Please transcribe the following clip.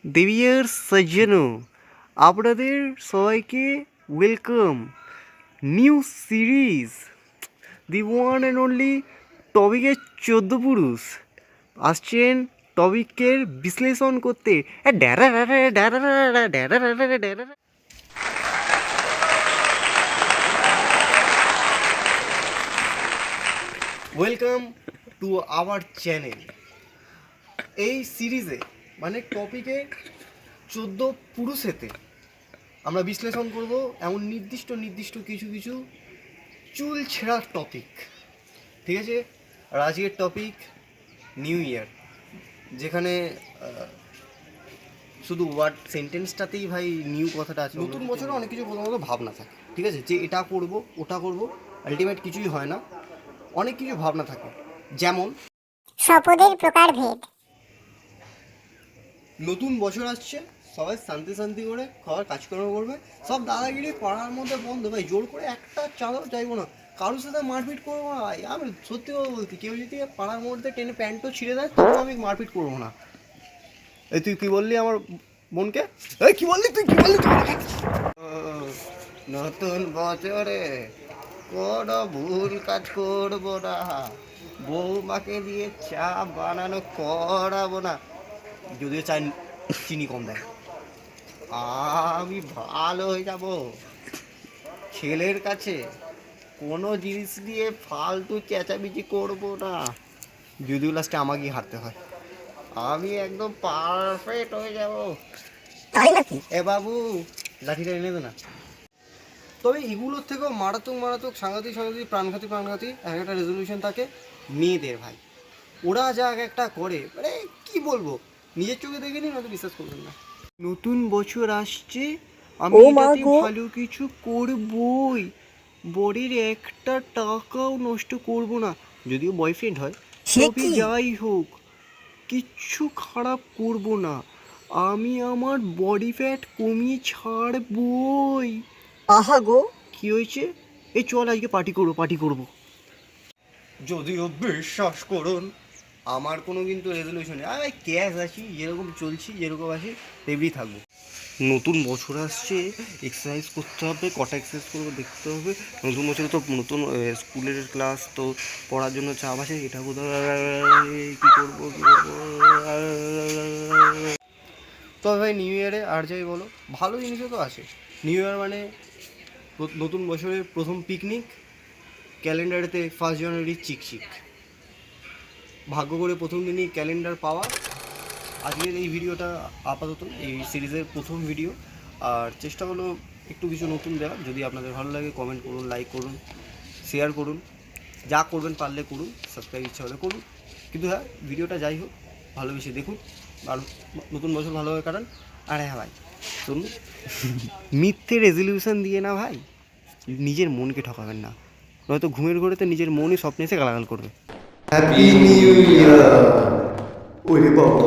দেবিয়ার সাজানো আপনাদের সবাইকে welcome new series the one and only টপিকের 14 পুরুষ আসছেন টপিকের বিশ্লেষণ করতে। Welcome to our channel. এই সিরিজে মানে টপিকে 14 পুরুষেতে আমরা বিশ্লেষণ করব এমন নির্দিষ্ট কিছু চুল ছেঁড়ার টপিক, ঠিক আছে? আর আজকের টপিক নিউ ইয়ার, যেখানে শুধু ওয়ার্ড সেন্টেন্সটাতেই ভাই নিউ কথাটা আছে। নতুন বছরে অনেক কিছু প্রথমত ভাবনা থাকে, ঠিক আছে, যে এটা করব ওটা করব, আলটিমেট কিছুই হয় না। অনেক কিছু ভাবনা থাকে, যেমন শপথের প্রকারভেদ। নতুন বছর আসছে, সবাই শান্তি করে খাওয়ার কাজকর্ম করবে, সব দাদাগিরি পাড়ার মধ্যে বন্ধ। ভাই জোর করে একটা চাঁদাও চাইবো না, কারোর সাথে মারপিট করবো না। ভাই আমি সত্যি কথা বলছি, কেউ যদি পাড়ার মধ্যে টেনে প্যান্টও ছিঁড়ে দেয় তবুও আমি মারপিট করবো না। এই তুই কি বললি আমার বোনকে? এই কি বললি তুই, কি বললি? নতুন বছরে কোনো ভুল কাজ করবো না, বৌমাকে দিয়ে চা বানানো করাবো না, যদিও চা চিনি কম দেয়। আমি ভালো হয়ে যাব। ছেলের কাছে কোনো জিনিস দিয়ে ফালতু চেঁচামেচি করবো না, যদিও লাস্টে আমাকেই হারতে হয়। আমি একদম পারফেক্ট হয়ে যাব। এ বাবু লাঠিটা এনে দে না। তবে এগুলোর থেকেও মারাত্মক সাংঘাতিক প্রাণঘাতী একটা রেজলিউশন থাকে মেয়েদের। ভাই ওরা যা একটা করে, মানে কি বলবো, নিজের চোখে দেখিনি, নয়তো বিশ্বাস করবেন না। নতুন বছর আসছে, আমি এটাতে ভালো কিছু করবই, বডির একটা টাকাও নষ্ট করব না, যদিও বয়ফ্রেন্ড হয়। তবে যাই হোক, কিচ্ছু খারাপ করব না, আমি আমার বডি ফ্যাট কমিয়ে ছাড়বই। আহা গো, কি হয়েছে? এই চল আজকে পার্টি করবো। যদিও বিশ্বাস করুন, আমার কোনো কিন্তু রেজলিউশন নেই। আমি ক্যাশ আছি, যেরকম চলছি যেরকম আছি তেমনি থাকবো। নতুন বছর আসছে, এক্সারসাইজ করতে হবে। কটা এক্সারসাইজ করবো দেখতে হবে। নতুন বছরে তো নতুন স্কুলের ক্লাস, তো পড়ার জন্য চাপ আছে। এটা কী করবো। তবে ভাই নিউ ইয়ারে আর যাই বলো, ভালো জিনিসও তো আছে। নিউ ইয়ার মানে নতুন বছরের প্রথম পিকনিক, ক্যালেন্ডারেতে 1 জানুয়ারি চিকচিক। ভাগ্য করে প্রথম দিনই ক্যালেন্ডার পাওয়া। আজকের এই ভিডিওটা আপাতত এই সিরিজের প্রথম ভিডিও, আর চেষ্টা হলো একটু কিছু নতুন দেওয়ার। যদি আপনাদের ভালো লাগে কমেন্ট করুন, লাইক করুন, শেয়ার করুন, যা করবেন পারলে করুন, সাবস্ক্রাইব ইচ্ছা হলে করুন। কিন্তু হ্যাঁ, ভিডিওটা যাই হোক ভালোবেসে দেখুন, আর নতুন বছর ভালোভাবে কাটান। আর হ্যাঁ ভাই শুনুন, মিথ্যে রেজলিউশন দিয়ে না ভাই নিজের মনকে ঠকাবেন না, নয়তো ঘুমের ঘোরেতে নিজের মনই স্বপ্নে এসে গালাগাল করবে। Happy new year. ওরে বাবা।